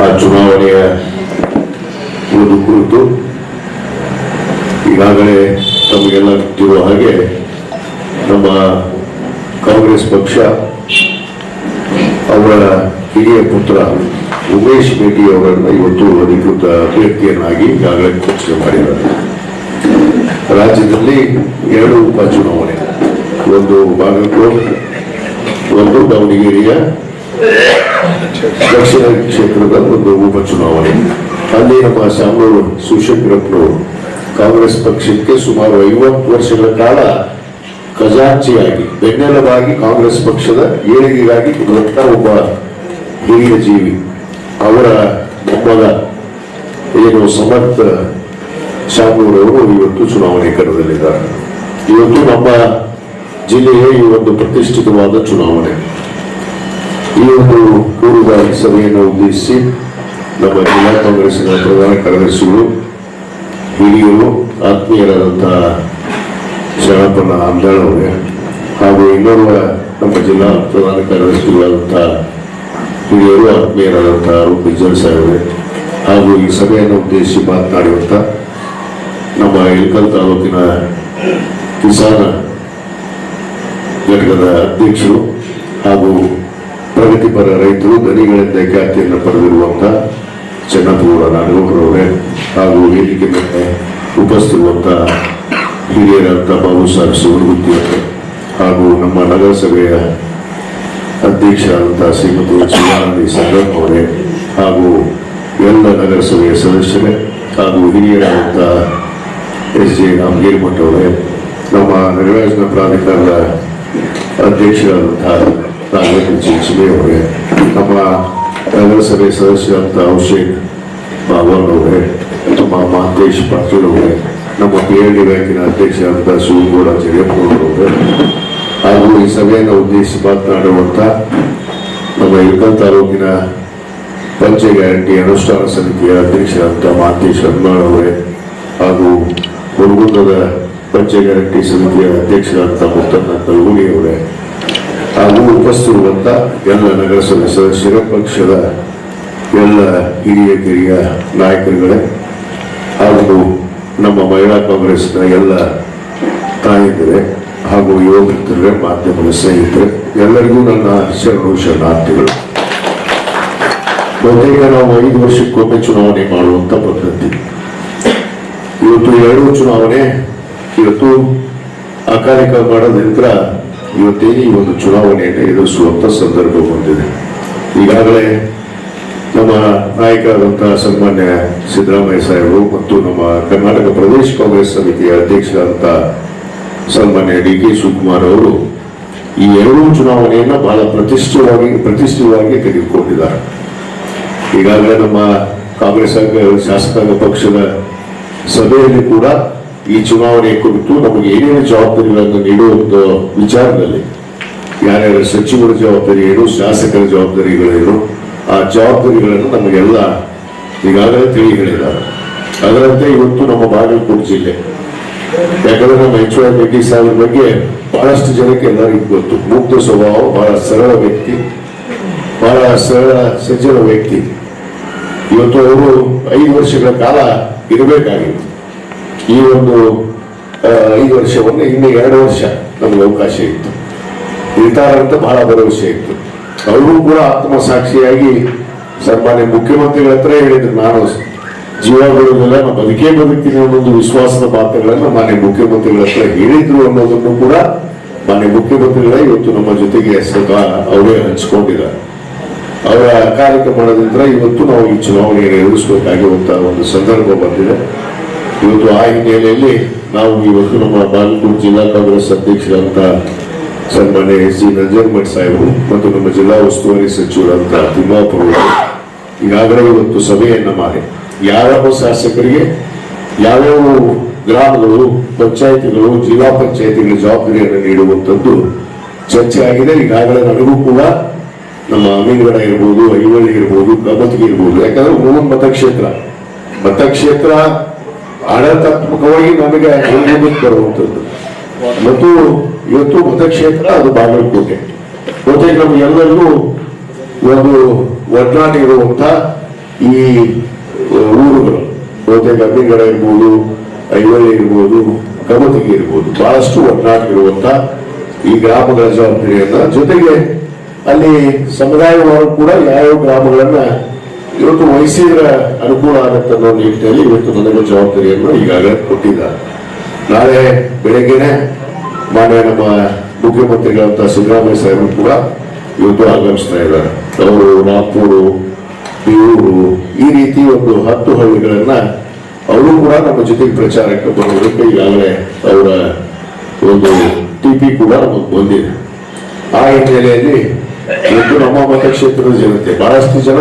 ಆ ಚುನಾವಣೆಯ ಒಂದು ಕುರಿತು ಈಗಾಗಲೇ ತಮಗೆಲ್ಲ ಗೊತ್ತಿರುವ ಹಾಗೆ ನಮ್ಮ ಕಾಂಗ್ರೆಸ್ ಪಕ್ಷ ಅವರ ಹಿರಿಯ ಪುತ್ರ ಉಮೇಶ್ ಬೇಟಿ ಅವರನ್ನು ಇವತ್ತು ಅಧಿಕೃತ ಅಭ್ಯರ್ಥಿಯನ್ನಾಗಿ ಈಗಾಗಲೇ ಘೋಷಣೆ ಮಾಡಿದ್ದಾರೆ. ರಾಜ್ಯದಲ್ಲಿ 2 ಉಪಚುನಾವಣೆ, ಒಂದು ಬಾಗಲಕೋಟೆ, ಒಂದು ದಾವಣಗೆರೆಯ ದಕ್ಷಿಣ ಕ್ಷೇತ್ರದ ಒಂದು ಉಪಚುನಾವಣೆ. ಅಲ್ಲಿ ನಮ್ಮ ಶಾಮೂರು ಶಿವಶಂಕರಪ್ಪನವರು ಕಾಂಗ್ರೆಸ್ ಪಕ್ಷಕ್ಕೆ ಸುಮಾರು 50 ವರ್ಷಗಳ ಕಾಲ ಖಜಾಂಚಿಯಾಗಿ ಬೆನ್ನೆಲುಬಾಗಿ ಕಾಂಗ್ರೆಸ್ ಪಕ್ಷದ ಏಳಿಗೆಗಾಗಿ ದೊಡ್ಡ ಒಬ್ಬ ಹಿರಿಯ ಜೀವಿ, ಅವರ ಮೊಮ್ಮಗ ಏನು ಸಮರ್ಥ ಶಾಮೂರವರು ಇವತ್ತು ಚುನಾವಣೆ ಕಣದಲ್ಲಿದ್ದಾರೆ. ಇವತ್ತು ನಮ್ಮ ಜಿಲ್ಲೆಯ ಈ ಒಂದು ಪ್ರತಿಷ್ಠಿತವಾದ ಚುನಾವಣೆ. ಈ ಒಂದು ಪೂರ್ವಭಾವಿ ಸಭೆಯನ್ನು ಉದ್ದೇಶಿಸಿ ನಮ್ಮ ಜಿಲ್ಲಾ ಕಾಂಗ್ರೆಸ್ನ ಪ್ರಧಾನ ಕಾರ್ಯದರ್ಶಿಗಳು, ಹಿರಿಯರು, ಆತ್ಮೀಯರಾದಂತಹ ಶರಣಪ್ಪನ ಅಂದಾಳ್ ಅವರೇ ಹಾಗೂ ಇನ್ನೋರ್ವ ನಮ್ಮ ಜಿಲ್ಲಾ ಪ್ರಧಾನ ಕಾರ್ಯದರ್ಶಿಗಳಾದಂತಹ ಹಿರಿಯರು, ಆತ್ಮೀಯರಾದಂತಹ ಬಿಜ್ಜಲ್ ಸಾಹೇಬ್ರೆ ಹಾಗೂ ಈ ಸಭೆಯನ್ನು ಉದ್ದೇಶಿಸಿ ಮಾತನಾಡುವಂತ ನಮ್ಮ ಇಳಕಲ್ ತಾಲೂಕಿನ ಕಿಸಾನ ಘಟಕದ ಅಧ್ಯಕ್ಷರು ಹಾಗೂ ಪ್ರಗತಿಪರ ರೈತರು, ದನಿಗಳಿಂದ ಖ್ಯಾತಿಯನ್ನು ಪಡೆದಿರುವಂತಹ ಚನ್ನಪೂರ ನಾಡಗೌಡರವರೇ ಹಾಗೂ ವೇದಿಕೆ ಮೇಲೆ ಉಪಸ್ಥಿತಿರುವಂತಹ ಹಿರಿಯರಾದ ಬಾಬು ಸಾಹೇಬ್ ಶಿವಗುತ್ತಿ ಹಾಗೂ ನಮ್ಮ ನಗರಸಭೆಯ ಅಧ್ಯಕ್ಷರಾದಂತಹ ಶ್ರೀಮತಿ ಶಿವಾನಂದಿ ಸಂಗಮ್ ಅವರೇ ಹಾಗೂ ಎಲ್ಲ ನಗರಸಭೆಯ ಸದಸ್ಯರೇ ಹಾಗೂ ಹಿರಿಯರಾದಂತಹ ಎಸ್ ಜೆ ರಾಮಗಿರಿಮಠ ಅವರೇ, ನಮ್ಮ ನಗರಾಜನ ಪ್ರಾಧಿಕಾರದ ಅಧ್ಯಕ್ಷರಾದಂತಹ ನಾಗೇಂದ್ರ ಚಿಂಚಲಿ ಅವರೇ, ನಮ್ಮ ನಗರಸಭೆ ಸದಸ್ಯರಾದಂತಹ ಔಷೇಕ್ ಬಾಬನ್ ಅವರೇ, ನಮ್ಮ ಮಹಂತೇಶ್ ಪಾಟೀಲ್ ಅವರೇ, ನಮ್ಮ PLD ಬ್ಯಾಂಕಿನ ಅಧ್ಯಕ್ಷರಾದಂತಹ ಶಿವಗೌಡ ಜಯಪ್ಪನವರವರೇ ಹಾಗೂ ಈ ಸಭೆಯನ್ನು ಉದ್ದೇಶಿಸಿ ಮಾತನಾಡುವಂತ ನಮ್ಮ ಇಳಕಲ್ ತಾಲೂಕಿನ ಪಂಚ ಗ್ಯಾರಂಟಿ ಅನುಷ್ಠಾನ ಸಮಿತಿಯ ಅಧ್ಯಕ್ಷರಾದಂತಹ ಮಹಂತೇಶ್ ಹನ್ಮಾಳ್ ಅವರೇ ಹಾಗೂ ಹುಡುಗುಂದದ ಪಂಚ ಗ್ಯಾರಂಟಿ ಸಮಿತಿಯ ಅಧ್ಯಕ್ಷರಾದಂತಹ ಮುತ್ತಣ್ಣ ಕಲ್ಗುಡಿ ಅವರೇ ಹಾಗೂ ಉಪಸ್ಥಿತಿರುವಂತ ಎಲ್ಲ ನಗರಸಭೆ ಸದಸ್ಯರ, ಪಕ್ಷದ ಎಲ್ಲ ಹಿರಿಯ ಕಿರಿಯ ನಾಯಕರುಗಳೇ ಹಾಗೂ ನಮ್ಮ ಮಹಿಳಾ ಕಾಂಗ್ರೆಸ್ನ ಎಲ್ಲ ತಾಯಂದಿರೇ ಹಾಗೂ ಯುವಕರೇ, ಮಾಧ್ಯಮದ ಸ್ನೇಹಿತರೆ, ಎಲ್ಲರಿಗೂ ನನ್ನ ಶರಣಾರ್ಥಿಗಳು. ಬಹುತೇಕ ನಾವು 5 ವರ್ಷಕ್ಕೊಮ್ಮೆ ಚುನಾವಣೆ ಮಾಡುವಂತ ಪದ್ಧತಿ. ಇವತ್ತು 2 ಚುನಾವಣೆ ಇವತ್ತು ಅಕಾಲಿಕ ಮಾಡೋದ ನಂತರ ಇವತ್ತೇನು ಈ ಒಂದು ಚುನಾವಣೆಯನ್ನು ಎದುರಿಸುವಂತ ಸಂದರ್ಭ ಬಂದಿದೆ. ಈಗಾಗಲೇ ನಮ್ಮ ನಾಯಕರಾದಂತಹ ಸನ್ಮಾನ್ಯ ಸಿದ್ದರಾಮಯ್ಯ ಸಾಹೇಬರು ಮತ್ತು ನಮ್ಮ ಕರ್ನಾಟಕ ಪ್ರದೇಶ ಕಾಂಗ್ರೆಸ್ ಸಮಿತಿಯ ಅಧ್ಯಕ್ಷರಾದಂತಹ ಸನ್ಮಾನ್ಯ DK ಶಿವಕುಮಾರ್ ಅವರು ಈ 2 ಚುನಾವಣೆಯನ್ನ ಬಹಳ ಪ್ರತಿಷ್ಠಿತವಾಗಿ ತೆಗೆದುಕೊಂಡಿದ್ದಾರೆ. ಈಗಾಗಲೇ ನಮ್ಮ ಕಾಂಗ್ರೆಸ್ ಶಾಸಕಾಂಗ ಪಕ್ಷದ ಸಭೆಯಲ್ಲಿ ಕೂಡ ಈ ಚುನಾವಣೆ ಕುರಿತು ನಮಗೆ ಏನೇನು ಜವಾಬ್ದಾರಿಗಳನ್ನು ನೀಡುವಂತ ವಿಚಾರದಲ್ಲಿ ಯಾರ್ಯಾರ ಸಚಿವರ ಜವಾಬ್ದಾರಿ ಏನು, ಶಾಸಕರ ಜವಾಬ್ದಾರಿಗಳೇನು, ಆ ಜವಾಬ್ದಾರಿಗಳನ್ನು ನಮಗೆಲ್ಲ ಈಗಾಗಲೇ ತಿಳಿ ಹೇಳಿದ್ದಾರೆ. ಅದರಂತೆ ಇವತ್ತು ನಮ್ಮ ಬಾಗಲಕೋಟೆ ಜಿಲ್ಲೆ, ಯಾಕಂದ್ರೆ ನಮ್ಮ HR ರೆಡ್ಡಿ ಸಾಹೇಬರ ಬಗ್ಗೆ ಬಹಳಷ್ಟು ಜನಕ್ಕೆ ಎಲ್ಲರಿಗೂ ಗೊತ್ತು. ಮುಗ್ಧ ಸ್ವಭಾವ, ಬಹಳ ಸರಳ ವ್ಯಕ್ತಿ, ಬಹಳ ಸರಳ ಸಜ್ಜನ ವ್ಯಕ್ತಿ. ಇವತ್ತು ಅವರು 5 ವರ್ಷಗಳ ಕಾಲ ಇರಬೇಕಾಗಿತ್ತು. ಈ ಒಂದು 5 ವರ್ಷವನ್ನು ಇನ್ನು 2 ವರ್ಷ ನಮಗೆ ಅವಕಾಶ ಇತ್ತು. ಇರ್ತಾರೆ ಅಂತ ಬಹಳ ಭರವಸೆ ಇತ್ತು. ಅವರು ಕೂಡ ಆತ್ಮಸಾಕ್ಷಿಯಾಗಿ ಸನ್ಮಾನ್ಯ ಮುಖ್ಯಮಂತ್ರಿಗಳ ಹತ್ರ ಹೇಳಿದ್ರು, ನಾನು ಜೀವ ಬಿಡುವುದಿಲ್ಲ, ನಾನು ಬದುಕ್ತೀನಿ ಅನ್ನೋದು ವಿಶ್ವಾಸದ ಮಾತುಗಳನ್ನು ಮಾನ್ಯ ಮುಖ್ಯಮಂತ್ರಿಗಳ ಹತ್ರ ಹೇಳಿದ್ರು ಅನ್ನೋದನ್ನು ಕೂಡ ಮಾನ್ಯ ಮುಖ್ಯಮಂತ್ರಿಗಳ ಇವತ್ತು ನಮ್ಮ ಜೊತೆಗೆ ಸ್ವತಃ ಅವರೇ ಹಂಚಿಕೊಂಡಿದ್ದಾರೆ. ಅವರ ಕಾರ್ಯಕ್ರಮದಿಂದ ಇವತ್ತು ನಾವು ಈ ಚುನಾವಣೆಯನ್ನು ಎದುರಿಸಬೇಕಾಗಿರುವಂತಹ ಒಂದು ಸಂದರ್ಭ ಬಂದಿದೆ. ಇವತ್ತು ಆ ಹಿನ್ನೆಲೆಯಲ್ಲಿ ನಾವು ಇವತ್ತು ನಮ್ಮ ಬಾಗಲಕೋಟೆ ಜಿಲ್ಲಾ ಕಾಂಗ್ರೆಸ್ ಅಧ್ಯಕ್ಷರಾದಂತಹ ಸನ್ಮಾನ್ಯ SG ನಂಜನಮಠ ಸಾಹೇಬರು ಮತ್ತು ನಮ್ಮ ಜಿಲ್ಲಾ ಉಸ್ತುವಾರಿ ಸಚಿವರಾದಂತಹ ತಿಮ್ಮಾಪುರ ಈಗಾಗಲೇ ಇವತ್ತು ಸಭೆಯನ್ನ ಮಾಡಿ ಯಾವ್ಯಾವ ಶಾಸಕರಿಗೆ ಯಾವ್ಯಾವ ಗ್ರಾಮಗಳು, ಪಂಚಾಯಿತಿಗಳು, ಜಿಲ್ಲಾ ಪಂಚಾಯಿತಿಗಳ ಜವಾಬ್ದಾರಿಯನ್ನು ನೀಡುವಂಥದ್ದು ಚರ್ಚೆ ಆಗಿದೆ. ಈಗಾಗಲೇ ನನಗೂ ಕೂಡ ನಮ್ಮ ಅಮೀನ್ಗಡ ಇರ್ಬೋದು, ಐವಳ್ಳಿ ಇರ್ಬೋದು, ಗಮತಿಗೆ ಇರ್ಬೋದು, ಯಾಕಂದ್ರೆ ಮೂವನ್ ಮತಕ್ಷೇತ್ರ ಆಡಳಿತಾತ್ಮಕವಾಗಿ ನಮಗೆ ಬರುವಂಥದ್ದು ಮತ್ತು ಇವತ್ತು ಮತಕ್ಷೇತ್ರ ಅದು ಬಾಗಲಕೋಟೆ. ಬಹುತೇಕ ನಮ್ಗೆಲ್ಲರಿಗೂ ಒಂದು ಒಡನಾಟ ಇರುವಂತ ಈ ಊರುಗಳು ಬಹುತೇಕ ಅಬ್ಬಿಗಡ ಇರ್ಬೋದು, ಐವಳ್ಳಿ ಇರ್ಬೋದು, ಕಮತಿಗೆ ಇರ್ಬೋದು, ಬಹಳಷ್ಟು ಒಟ್ಟಾಟ ಇರುವಂತ ಈ ಗ್ರಾಮಗಳ ಜವಾಬ್ದಾರಿಯನ್ನ, ಜೊತೆಗೆ ಅಲ್ಲಿ ಸಮುದಾಯವರು ಕೂಡ ಯಾವ್ಯಾವ ಗ್ರಾಮಗಳನ್ನ ಇವತ್ತು ವಹಿಸಿದ್ರೆ ಅನುಕೂಲ ಆಗತ್ತೆ ಅನ್ನೋ ನಿಟ್ಟಿನಲ್ಲಿ ಇವತ್ತು ನನಗೆ ಜವಾಬ್ದಾರಿಯನ್ನು ಈಗಾಗಲೇ ಕೊಟ್ಟಿದ್ದಾರೆ. ನಾಳೆ ಬೆಳಗ್ಗೆನೆ ಮಾನ್ಯ ನಮ್ಮ ಮುಖ್ಯಮಂತ್ರಿಗಳಂತ ಸಿದ್ದರಾಮಯ್ಯ ಸಾಹೇಬರು ಕೂಡ ಇವತ್ತು ಆಗಮಿಸ್ತಾ ಇದ್ದಾರೆ. ಅವರು ರಾಪೂರು, ಬಿಯೂರು ಈ ರೀತಿ ಒಂದು 10 ಹಳ್ಳಿಗಳನ್ನ ಅವರು ಕೂಡ ನಮ್ಮ ಜೊತೆಗೆ ಪ್ರಚಾರಕ್ಕೆ ಬರೋದಕ್ಕೆ ಈಗಾಗಲೇ ಅವರ ಒಂದು ಟಿಪಿ ಕೂಡ ನಮಗೆ ಬಂದಿದೆ. ಆ ಹಿನ್ನೆಲೆಯಲ್ಲಿ ಇವತ್ತು ನಮ್ಮ ಮತಕ್ಷೇತ್ರದ ಜನತೆ, ಬಹಳಷ್ಟು ಜನ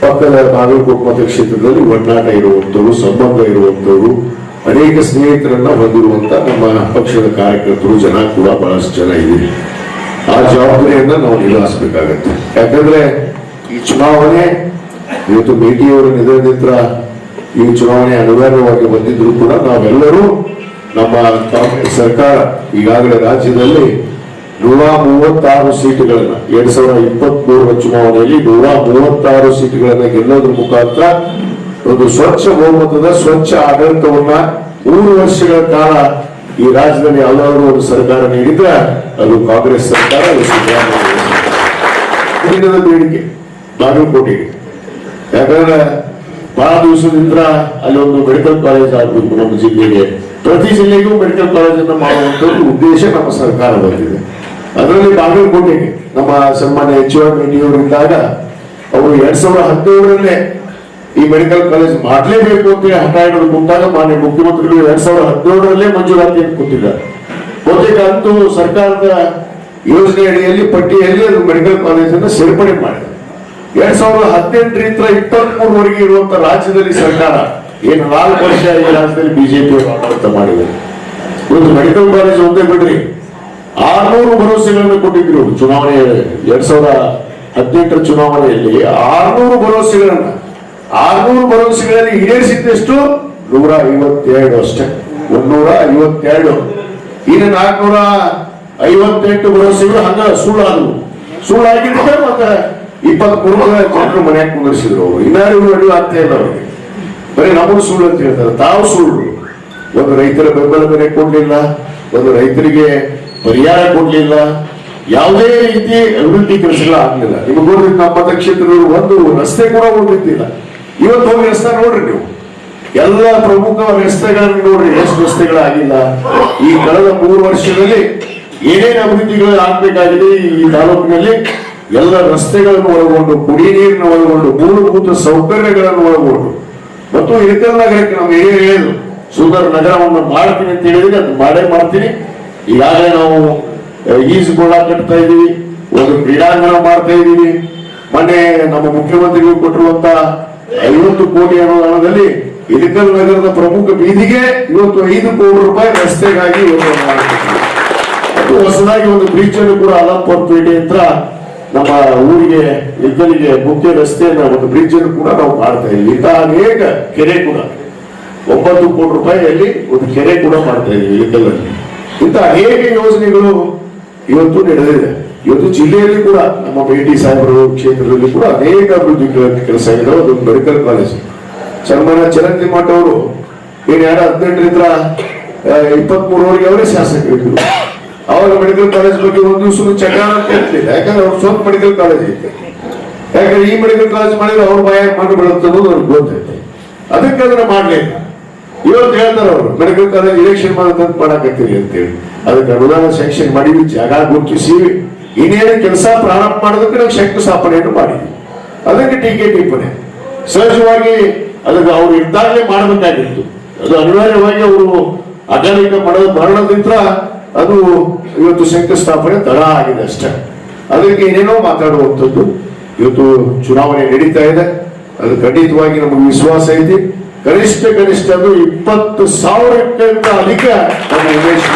ಪಕ್ಕದ ಬಾಗಲಕೋಟೆ ಮತಕ್ಷೇತ್ರದಲ್ಲಿ ಒಡನಾಟ ಇರುವಂತವರು, ಸಂಬಂಧ ಇರುವಂತವರು, ಅನೇಕ ಸ್ನೇಹಿತರನ್ನ ಹೊಂದಿರುವಂತ ನಮ್ಮ ಪಕ್ಷದ ಕಾರ್ಯಕರ್ತರು ಜನ ಕೂಡ ಬಹಳಷ್ಟು ಜನ ಇದ್ದೀವಿ. ಆ ಜವಾಬ್ದಾರಿಯನ್ನ ನಾವು ನಿರ್ವಹಿಸಬೇಕಾಗತ್ತೆ. ಯಾಕಂದ್ರೆ ಈ ಚುನಾವಣೆ ಇವತ್ತು ಮೇಟಿಯವರ ನಿಧನದಿಂದ ಈ ಚುನಾವಣೆ ಅನಿವಾರ್ಯವಾಗಿ ಬಂದಿದ್ರು ಕೂಡ ನಾವೆಲ್ಲರೂ ನಮ್ಮ ಕಾಂಗ್ರೆಸ್ ಸರ್ಕಾರ ಈಗಾಗಲೇ ರಾಜ್ಯದಲ್ಲಿ 136 ಸೀಟುಗಳನ್ನ 2023 ಚುನಾವಣೆಯಲ್ಲಿ 136 ಸೀಟುಗಳನ್ನ ಗೆಲ್ಲೋದ್ರ ಮುಖಾಂತರ ಒಂದು ಸ್ವಚ್ಛ ಬಹುಮತದ ಸ್ವಚ್ಛ ಆಡಳಿತವನ್ನ 3 ವರ್ಷಗಳ ಕಾಲ ಈ ರಾಜ್ಯದಲ್ಲಿ ಯಾವುದಾದ್ರೂ ಒಂದು ಸರ್ಕಾರ ನೀಡಿದ್ರೆ ಅದು ಕಾಂಗ್ರೆಸ್ ಸರ್ಕಾರ. ದಿನದ ಬೇಡಿಕೆ ಬಾಗಲಕೋಟೆಗೆ, ಯಾಕಂದ್ರೆ ಬಹಳ ದಿವಸದಿಂದ ಅಲ್ಲಿ ಒಂದು ಮೆಡಿಕಲ್ ಕಾಲೇಜ್ ಆಗಬೇಕು ನಮ್ಮ ಜಿಲ್ಲೆಗೆ. ಪ್ರತಿ ಜಿಲ್ಲೆಗೂ ಮೆಡಿಕಲ್ ಕಾಲೇಜನ್ನು ಮಾಡುವಂತ ಉದ್ದೇಶ ನಮ್ಮ ಸರ್ಕಾರ ಬಂದಿದೆ. ಅದರಲ್ಲಿ ಬಾಗಲಕೋಟೆಗೆ ನಮ್ಮ ಸನ್ಮಾನ್ಯ HR ಇದ್ದಾಗ ಅವರು 2017ರಲ್ಲೇ ಈ ಮೆಡಿಕಲ್ ಕಾಲೇಜ್ ಮಾಡಲೇಬೇಕು ಅಂತ ಹಠ ಹಿಡಿದು ಕುಂತಾಗ ಮಾನ್ಯ ಮುಖ್ಯಮಂತ್ರಿಗಳು 2017ರಲ್ಲೇ ಮಂಜೂರಾತಿ ಕೊಟ್ಟಿದ್ದಾರೆ. ಬಹುತೇಕ ಅಂತೂ ಸರ್ಕಾರದ ಯೋಜನೆ ಅಡಿಯಲ್ಲಿ ಪಟ್ಟಿಯಲ್ಲಿ ಅದು ಮೆಡಿಕಲ್ ಕಾಲೇಜನ್ನು ಸೇರ್ಪಡೆ ಮಾಡಿದೆ. 2018ರಿಂದ 23ವರೆಗೆ ಇರುವಂತ ರಾಜ್ಯದಲ್ಲಿ ಸರ್ಕಾರ ಏನು 4 ವರ್ಷ ಈ ರಾಜ್ಯದಲ್ಲಿ ಬಿಜೆಪಿ ಆಡಳಿತ ಮಾಡಿದೆ. ಒಂದು ಮೆಡಿಕಲ್ ಕಾಲೇಜ್ ಒಂದೇ ಬಿಡ್ರಿ 600 ಭರವಸೆಗಳನ್ನು ಕೊಟ್ಟಿದ್ರು. ಚುನಾವಣೆ 2018 ಚುನಾವಣೆಯಲ್ಲಿ 600 ಭರವಸೆಗಳಲ್ಲಿ ಈಡೇರಿಸಿದ್ದೆಷ್ಟು 152 ಅಷ್ಟೇ, 152. ಇನ್ನು 458 ಭರವಸೆಗಳು ಹಂಗ ಸುಳ್ಳಾಗಿದ್ದರೆ ಮತ್ತೆ 23 ಜನರು ಮನೆಯಾಗ ಕುಂದಿರಿಸಿದ್ರು. ಅವರು ಇನ್ನಾರು ಅಡಿಯು ಆಗ್ತಾ ಇಲ್ಲ ಅವ್ರಿಗೆ. ಬರೀ ನಮ್ಮನ್ನು ಸುಳ್ಳು ಅಂತ ಹೇಳ್ತಾರೆ, ತಾವು ಸುಳ್ಳು. ಒಂದು ರೈತರ ಬೆಂಬಲ ಬೆಲೆ ಕೊಡ್ಲಿಲ್ಲ, ಒಂದು ರೈತರಿಗೆ ಪರಿಹಾರ ಕೊಡ್ಲಿಲ್ಲ, ಯಾವುದೇ ರೀತಿ ಅಭಿವೃದ್ಧಿ ಕೆಲಸಗಳು ಆಗ್ಲಿಲ್ಲ. ನಿಮಗೆ ನೋಡ್ರಿ ನಮ್ಮ ಮತಕ್ಷೇತ್ರದಲ್ಲಿ ಒಂದು ರಸ್ತೆ ಕೂಡ ಉಳಿದಿಲ್ಲ. ಇವತ್ತು ಹೋಗಿ ರಸ್ತೆ ನೋಡ್ರಿ ನೀವು, ಎಲ್ಲ ಪ್ರಮುಖ ರಸ್ತೆಗಳನ್ನು ನೋಡ್ರಿ, ಎಷ್ಟು ರಸ್ತೆಗಳಾಗಿಲ್ಲ. ಈ ಕಳೆದ 3 ವರ್ಷದಲ್ಲಿ ಏನೇನು ಅಭಿವೃದ್ಧಿಗಳು ಆಗ್ಬೇಕಾಗಿದೆ ಈ ತಾಲೂಕಿನಲ್ಲಿ ಎಲ್ಲ ರಸ್ತೆಗಳನ್ನು ಒಳಗೊಂಡು, ಕುಡಿ ನೀರನ್ನು ಒಳಗೊಂಡು, ಮೂಲಭೂತ ಸೌಕರ್ಯಗಳನ್ನು ಒಳಗೊಂಡು, ಮತ್ತು ಇಳಕಲ್ ನಗರಕ್ಕೆ ನಾವು ಹೇಳಿದ್ರು ಸುಂದರ ನಗರವನ್ನು ಮಾಡ್ತೀನಿ ಅಂತ ಹೇಳಿದ್ರೆ ಅದು ಮಾಡೇ ಮಾಡ್ತೀನಿ. ಈಗಾಗಲೇ ನಾವು ಈಜುಗೊಳ ಕಟ್ತಾ ಇದೀವಿ, ಒಂದು ಕ್ರೀಡಾಂಗಣ ಮಾಡ್ತಾ ಇದೀವಿ. ಮೊನ್ನೆ ನಮ್ಮ ಮುಖ್ಯಮಂತ್ರಿಗಳು ಕೊಟ್ಟಿರುವಂತ 50 ಕೋಟಿ ಅನುದಾನದಲ್ಲಿ ಇಳಕಲ್ ನಗರದ ಪ್ರಮುಖ ಬೀದಿಗೆ ಇವತ್ತು 5 ಕೋಟಿ ರೂಪಾಯಿ ರಸ್ತೆಗಾಗಿ ಮತ್ತು ಹೊಸದಾಗಿ ಒಂದು ಬ್ರಿಡ್ಜ್ ಅನ್ನು ಕೂಡ ಅಲಂಪುರ್ ಪೇಟೆ ಹತ್ರ ನಮ್ಮ ಊರಿಗೆ ಇಳಕಲಿಗೆ ಮುಖ್ಯ ರಸ್ತೆಯನ್ನ ಒಂದು ಬ್ರಿಡ್ಜ್ ಅನ್ನು ಕೂಡ ನಾವು ಮಾಡ್ತಾ ಇದ್ದೀವಿ. ಇಂತಹ ಅನೇಕ ಕೆರೆ ಕೂಡ 9 ಕೋಟಿ ರೂಪಾಯಿಯಲ್ಲಿ ಒಂದು ಕೆರೆ ಕೂಡ ಮಾಡ್ತಾ ಇದ್ದೀವಿ ಇಳಕಲಲ್ಲಿ. ಇಂಥ ಅನೇಕ ಯೋಜನೆಗಳು ಇವತ್ತು ನಡೆದಿದೆ. ಇವತ್ತು ಜಿಲ್ಲೆಯಲ್ಲಿ ಕೂಡ ನಮ್ಮ ಭೇಟಿ ಸಾಹೇಬರು ಕ್ಷೇತ್ರದಲ್ಲಿ ಕೂಡ ಅನೇಕ ಅಭಿವೃದ್ಧಿ ಕೆಲಸ ಇದಾವೆ. ಅದೊಂದು ಮೆಡಿಕಲ್ ಕಾಲೇಜ್ ಸನ್ಮಾನ್ಯ ಚರಂತಿ ಮಠ ಅವರು ಏನು 2018ರಿಂದ 23ವರೆಗೆ ಅವರೇ ಶಾಸಕರಿದ್ರು. ಅವಾಗ ಮೆಡಿಕಲ್ ಕಾಲೇಜ್ ಬಗ್ಗೆ ಒಂದು ದಿವಸ ಚಕಾರ ಅಂತ ಹೇಳ್ತಿಲ್ಲ, ಯಾಕಂದ್ರೆ ಅವ್ರ ಸ್ವಂತ ಮೆಡಿಕಲ್ ಕಾಲೇಜ್ ಐತೆ. ಯಾಕಂದ್ರೆ ಈ ಮೆಡಿಕಲ್ ಕಾಲೇಜ್ ಮಾಡಿದ್ರೆ ಅವ್ರ ಭಯ ಮಾಡಿ ಬಿಡುತ್ತೆ ಅನ್ನೋದು ಅವ್ರಿಗೆ ಗೊತ್ತೈತೆ. ಅದಕ್ಕೆ ಅದನ್ನ ಮಾಡ್ಲಿಲ್ಲ. ಇವತ್ತು ಹೇಳ್ತಾರೆ ಅವರು ಮೆಡಿಕಲ್ ಕಾಲೇಜ್ ಇಲೆಕ್ಷನ್ ಮಾಡೋದಂತ ಮಾಡಕತ್ತೀರಿ ಅಂತೇಳಿ. ಅದಕ್ಕೆ ಅನುದಾನ ಸ್ಯಾಂಕ್ಷನ್ ಮಾಡಿದ್ವಿ, ಜಾಗ ಗುರುತಿಸಿ ಇನ್ನೇನು ಕೆಲಸ ಪ್ರಾರಂಭ ಮಾಡೋದಕ್ಕೆ ನಾವು ಶಂಕುಸ್ಥಾಪನೆಯನ್ನು ಮಾಡಿದ್ವಿ. ಅದಕ್ಕೆ ಟೀಕೆ ಟಿಪ್ಪಣೆ ಸಹಜವಾಗಿ ಅದಕ್ಕೆ ಅವ್ರು ಇದ್ದಾಗಲೇ ಮಾಡಬೇಕಾಗಿತ್ತು. ಅದು ಅನಿವಾರ್ಯವಾಗಿ ಅವರು ಅಕಾಲಿಕ ಮರಣದಿಂದ ಅದು ಇವತ್ತು ಶಂಕುಸ್ಥಾಪನೆ ತಡ ಆಗಿದೆ ಅಷ್ಟೇ. ಅದಕ್ಕೆ ಏನೇನೋ ಮಾತಾಡುವಂಥದ್ದು. ಇವತ್ತು ಚುನಾವಣೆ ನಡೀತಾ ಇದೆ, ಅದು ಖಂಡಿತವಾಗಿ ನಮಗೆ ವಿಶ್ವಾಸ ಐತಿ. ಕನಿಷ್ಠ ಅದು 20,000ಕ್ಕಿಂತ ಅಧಿಕ ನಮ್ಮ ಉಮೇಶ್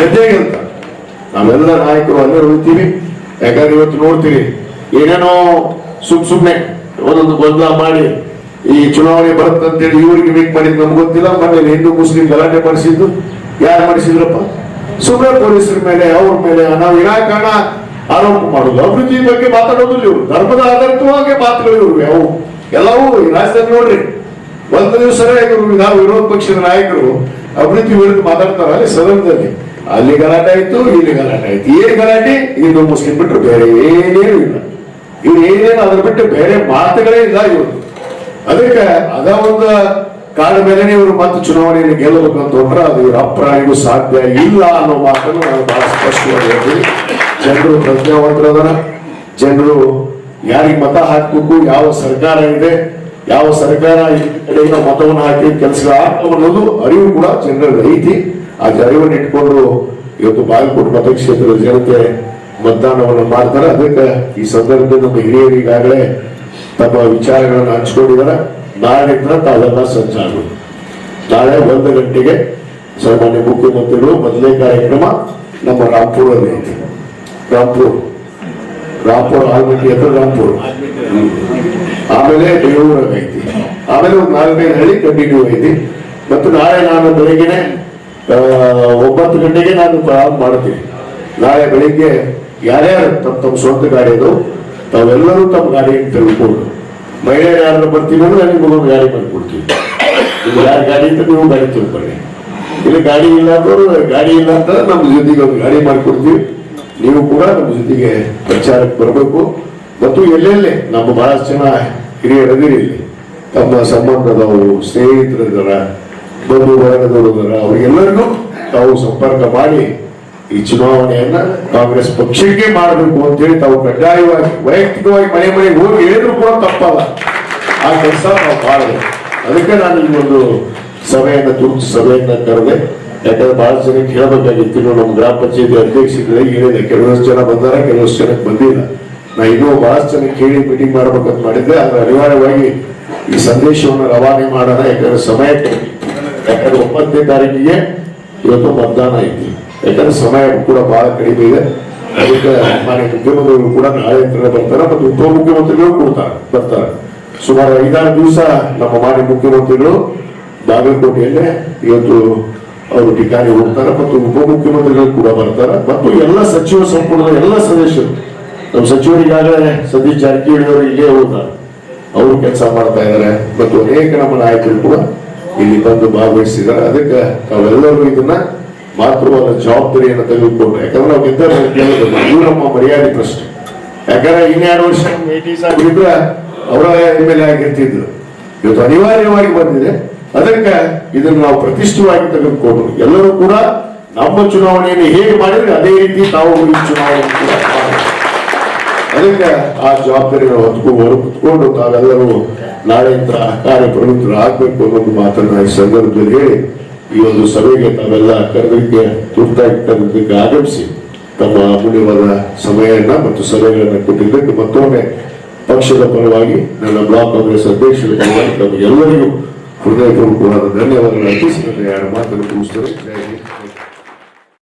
ಗೆದ್ದೇ ನಾವೆಲ್ಲ ನಾಯಕರು ಅಲ್ಲೇ ಹೋಗ್ತೀವಿ. ಯಾಕಂದ್ರೆ ಇವತ್ತು ನೋಡ್ತೀವಿ ಏನೇನೋ ಸುಮ್ನೆ ಒಂದೊಂದು ಗೊಂದಲ ಮಾಡಿ ಈ ಚುನಾವಣೆ ಬರುತ್ತಂತೇಳಿ ಇವರಿಗೆ ವೀಕ್ ಮಾಡಿದ್ದು ನಮ್ಗೆ ಗೊತ್ತಿಲ್ಲ. ಮನೇಲಿ ಹಿಂದೂ ಮುಸ್ಲಿಂ ಗಲಾಟೆ ಮಾಡಿಸಿದ್ದು ಯಾರು ಮಾಡಿಸಿದ್ರಪ್ಪ? ಸುಮ್ಮನೆ ಪೊಲೀಸರ ಮೇಲೆ ಅವ್ರ ಮೇಲೆ ನಾವು ವಿನಾಕಾರಣ ಆರೋಪ ಮಾಡೋದು, ಅಭಿವೃದ್ಧಿ ಬಗ್ಗೆ ಮಾತಾಡೋದಿಲ್ಲ ಇವರು, ಧರ್ಮದ ಆಧಾರಿತವಾಗಿ ಮಾತುಗಳು ಇವರು ಯಾವ ಎಲ್ಲವೂ ಈ ರಾಜ್ಯದಲ್ಲಿ ನೋಡ್ರಿ. ಒಂದು ದಿವಸನೇ ಇವರು ವಿರೋಧ ಪಕ್ಷದ ನಾಯಕರು ಅಭಿವೃದ್ಧಿ ವಿರುದ್ಧ ಮಾತಾಡ್ತಾರ ಅಲ್ಲಿ ಸದನದಲ್ಲಿ, ಅಲ್ಲಿ ಗಲಾಟೆ ಆಯ್ತು, ಇಲ್ಲಿ ಗಲಾಟೆ ಆಯ್ತು. ಏನ್ ಗಲಾಟೆ? ಹಿಂದೂ ಮುಸ್ಲಿಂ ಬಿಟ್ಟರು ಬೇರೆ ಏನೇನು ಇಲ್ಲ. ಇವ್ರು ಏನೇನು ಅದ್ರ ಬಿಟ್ಟು ಬೇರೆ ಮಾತುಗಳೇ ಇಲ್ಲ ಇವರು. ಅದಕ್ಕೆ ಅದ ಒಂದು ಕಾರಣ ಮೇಲೆ ಇವರು ಮತ್ತೆ ಚುನಾವಣೆಯನ್ನು ಗೆಲ್ಲಬೇಕು ಅಂತ ಹೊಂಟ್ರೆ ಅದು ಇವ್ರ ಅಪ್ರಾಣಿಗೂ ಸಾಧ್ಯ ಇಲ್ಲ ಅನ್ನೋ ಮಾತನ್ನು ನಾನು ಬಹಳ ಸ್ಪಷ್ಟವಾಗಿ ಹೇಳ್ತೀನಿ. ಜನರು ಪ್ರಜ್ಞಾವಂತರದರ, ಜನರು ಯಾರಿಗೆ ಮತ ಹಾಕಬೇಕು, ಯಾವ ಸರ್ಕಾರ ಇದೆ, ಯಾವ ಸರ್ಕಾರ ಕಡೆಯಿಂದ ಮತವನ್ನು ಹಾಕಿ ಕೆಲಸಗಳು ಆಗ್ತವೆ ಅನ್ನೋದು ಅರಿವು ಕೂಡ ಜನರಲ್ಲಿ ಐತಿ. ಆ ಅರಿವನ್ನು ಇಟ್ಕೊಂಡು ಇವತ್ತು ಬಾಗಲಕೋಟೆ ಮತಕ್ಷೇತ್ರದ ಜನತೆ ಮತದಾನವನ್ನು ಮಾಡ್ತಾರೆ. ಅದಕ್ಕೆ ಈ ಸಂದರ್ಭದಲ್ಲಿ ನಮ್ಮ ಹಿರಿಯರು ಈಗಾಗಲೇ ತಮ್ಮ ವಿಚಾರಗಳನ್ನು ಹಂಚಿಕೊಂಡಿದ್ದಾರೆ. ನಾಳೆಯಿಂದ ತಾವೆಲ್ಲ ಸಜ್ಜಾಗಬೇಕು. ನಾಳೆ 1 ಗಂಟೆಗೆ ಸಾಮಾನ್ಯ ಮುಖ್ಯಮಂತ್ರಿಗಳು ಮೊದಲನೇ ಕಾರ್ಯಕ್ರಮ ನಮ್ಮ ರಾಂಪುರಲ್ಲಿ ಐತಿ. ರಾಂಪುರ ಆಲ್ಮಟ್ಟಿ ಹತ್ರ ರಾಂಪುರ, ಆಮೇಲೆ ಬೆಂಗಳೂರಾಗ ಐತಿ, ಆಮೇಲೆ ಒಂದು 4-5 ಹಳ್ಳಿ ಕಂಟಿನ್ಯೂ ಐತಿ. ಮತ್ತು ನಾಳೆ ನಾನು ಬೆಳಗ್ಗೆನೆ 9 ಗಂಟೆಗೆ ನಾನು ಪ್ರಾರಂಭ ಮಾಡ್ತೀನಿ. ನಾಳೆ ಬೆಳಿಗ್ಗೆ ಯಾರ್ಯಾರು ತಮ್ಮ ಸ್ವಂತ ಗಾಡಿ ಅದು ತಾವೆಲ್ಲರೂ ತಮ್ಮ ಗಾಡಿಯನ್ನು ತೆಗೆದುಕೊಂಡು, ಮಹಿಳೆಯರು ಯಾರು ಬರ್ತೀವಿ ಅಂದ್ರೆ ನಿಮಗೊಂದು ಗಾಡಿ ಮಾಡಿಕೊಡ್ತೀವಿ. ಇಲ್ಲಿ ಯಾರು ಗಾಡಿ ಅಂತ ನೀವು ಗಾಡಿ ತಿಳ್ಕೊಳ್ಳಿ. ಇಲ್ಲಿ ಗಾಡಿ ಇಲ್ಲ ಅಂದವರು ಗಾಡಿ ಇಲ್ಲ ಅಂತ ನಮ್ಮ ಜೊತೆಗೆ ಒಂದು ಗಾಡಿ ಮಾಡಿಕೊಡ್ತೀವಿ. ನೀವು ಕೂಡ ನಮ್ಮ ಜೊತೆಗೆ ಪ್ರಚಾರಕ್ಕೆ ಬರಬೇಕು. ಮತ್ತು ಎಲ್ಲೆಲ್ಲೇ ನಮ್ಮ ಬಹಳಷ್ಟು ಜನ ಹಿರಿಯರದಿರಿ, ಇಲ್ಲಿ ತಮ್ಮ ಸಂಬಂಧದವರು, ಸ್ನೇಹಿತರಿದ್ದಾರ, ಬಂಧು ವರ್ಗದವರಿದ್ದಾರ, ಅವರಿಗೆಲ್ಲರಿಗೂ ತಾವು ಸಂಪರ್ಕ ಮಾಡಿ ಈ ಚುನಾವಣೆಯನ್ನ ಕಾಂಗ್ರೆಸ್ ಪಕ್ಷಕ್ಕೆ ಮಾಡಬೇಕು ಅಂತೇಳಿ ತಾವು ಕಡ್ಡಾಯವಾಗಿ ವೈಯಕ್ತಿಕವಾಗಿ ಮನೆಗೆ ಹೋಗಿ ಹೇಳಿದ್ರು ಕೂಡ ತಪ್ಪಲ್ಲ. ಆ ಕೆಲಸ ನಾವು ಮಾಡಬೇಕು. ಅದಕ್ಕೆ ನಾನು ಈ ಒಂದು ಸಭೆಯನ್ನ ತುರ್ತು ಸಭೆಯನ್ನ ಕರೆದೆ. ಯಾಕಂದ್ರೆ ಬಹಳ ಜನಕ್ಕೆ ಹೇಳಬೇಕಾಗಿತ್ತು. ನಮ್ಮ ಗ್ರಾಮ ಪಂಚಾಯತಿ ಅಧ್ಯಕ್ಷರಿಗೆ ಹೇಳಿದೆ, ಕೆಲವಷ್ಟು ಜನ ಬಂದಾರ, ಕೆಲವಷ್ಟು ಜನಕ್ಕೆ ಬಂದಿಲ್ಲ. ನಾ ಇನ್ನೂ ಬಹಳಷ್ಟು ಜನಕ್ಕೆ ಹೇಳಿ ಮೀಟಿಂಗ್ ಮಾಡ್ಬೇಕಂತ ಮಾಡಿದ್ದೆ. ಆದ್ರೆ ಅನಿವಾರ್ಯವಾಗಿ ಈ ಸಂದೇಶವನ್ನು ರವಾನೆ ಮಾಡೋಣ. ಯಾಕಂದ್ರೆ ಸಮಯ, ಯಾಕಂದ್ರೆ 9ನೇ ತಾರೀಕಿಗೆ ಇವತ್ತು ಮತದಾನ ಐತಿ. ಯಾಕಂದ್ರೆ ಸಮಯ ಕೂಡ ಬಹಳ ಕಡಿಮೆ ಇದೆ. ಅದಕ್ಕೆ ಮಾನ್ಯ ಮುಖ್ಯಮಂತ್ರಿಗಳು ಕೂಡ ನಾಳೆ ಬರ್ತಾರೆ ಮತ್ತು ಉಪಮುಖ್ಯಮಂತ್ರಿಗಳು ಬರ್ತಾರೆ. ಸುಮಾರು 5-6 ದಿವಸ ನಮ್ಮ ಮಾನ್ಯ ಮುಖ್ಯಮಂತ್ರಿಗಳು ಬಾಗಲಕೋಟೆಯಲ್ಲೇ ಇವತ್ತು ಅವರು ಠಿಕಾಣಿ ಹೋಗ್ತಾರೆ ಮತ್ತು ಉಪಮುಖ್ಯಮಂತ್ರಿಗಳು ಕೂಡ ಬರ್ತಾರೆ. ಮತ್ತು ಎಲ್ಲ ಸಚಿವ ಸಂಪುಟದ ಎಲ್ಲ ಸದಸ್ಯರು, ನಮ್ಮ ಸಚಿವರಿಗಾಗಲೇ ಸತೀಶ್ ಜಾರಕಿಹೊಳಿ ಅವರು ಇಲ್ಲೇ ಹೋಗ್ತಾರೆ, ಅವರು ಕೆಲಸ ಮಾಡ್ತಾ ಇದ್ದಾರೆ. ಮತ್ತು ಅನೇಕ ನಮ್ಮ ನಾಯಕರು ಕೂಡ ಇಲ್ಲಿ ಬಂದು ಭಾಗವಹಿಸಿದ್ದಾರೆ. ಅದಕ್ಕೆ ತಾವೆಲ್ಲರೂ ಇದನ್ನ ಮಾತೃವಾದ ಜವಾಬ್ದಾರಿಯನ್ನು ತೆಗೆದುಕೊಂಡ್ರೆ, ಯಾಕಂದ್ರೆ ನಾವು ಇವು ನಮ್ಮ ಮರ್ಯಾದೆ ಪ್ರಶ್ನೆ. ಯಾಕಂದ್ರೆ 2 ವರ್ಷ 80 ಆಗಿದ್ರೆ ಅವರ ಎಮ್ಮೆಲ್ಯೆ ಆಗಿರ್ತಿದ್ರು. ಇವತ್ತು ಅನಿವಾರ್ಯವಾಗಿ ಬಂದಿದೆ. ಅದಕ್ಕೆ ಇದನ್ನು ನಾವು ಪ್ರತಿಷ್ಠಿತವಾಗಿ ತೆಗೆದುಕೊಂಡು ಎಲ್ಲರೂ ಕೂಡ ನಮ್ಮ ಚುನಾವಣೆಯನ್ನು ಹೇಗೆ ಮಾಡಿದ್ರೆ ಅದೇ ರೀತಿ ತಾವು ಈ ಚುನಾವಣೆ ಕೂಡ ಮಾಡಬೇಕು. ಅದಕ್ಕೆ ಆ ಜವಾಬ್ದಾರಿಯನ್ನು ಹೊತ್ಕೊಂಡು ತಾವೆಲ್ಲರೂ ನಾಳೆಯಿಂದ ಕಾರ್ಯಪ್ರವೃತ್ತರು ಆಗ್ಬೇಕು ಅನ್ನೋದು ಮಾತನ್ನ ಈ ಸಂದರ್ಭದಲ್ಲಿ ಹೇಳಿ, ಈ ಒಂದು ಸಭೆಗೆ ತಾವೆಲ್ಲ ಕರೆದಕ್ಕೆ ತುರ್ತಾಗಿ ಕರೆದಕ್ಕೆ ಆಗಮಿಸಿ ತಮ್ಮ ಅಮೂಲ್ಯವಾದ ಸಮಯವನ್ನ ಮತ್ತು ಸಭೆಗಳನ್ನು ಕೊಟ್ಟಿದ್ದಕ್ಕೆ ಮತ್ತೊಮ್ಮೆ ಪಕ್ಷದ ಪರವಾಗಿ ನನ್ನ ಬ್ಲಾಕ್ ಕಾಂಗ್ರೆಸ್ ಅಧ್ಯಕ್ಷರ ಪರವಾಗಿ ತಮಗೆ ಎಲ್ಲರಿಗೂ ಹೃದಯಪೂರ್ವಕವಾದ ಧನ್ಯವಾದಗಳು ಅರ್ಪಿಸಿ ನನ್ನ 2 ಮಾತನ್ನು ಮುಗಿಸ್ತೇನೆ.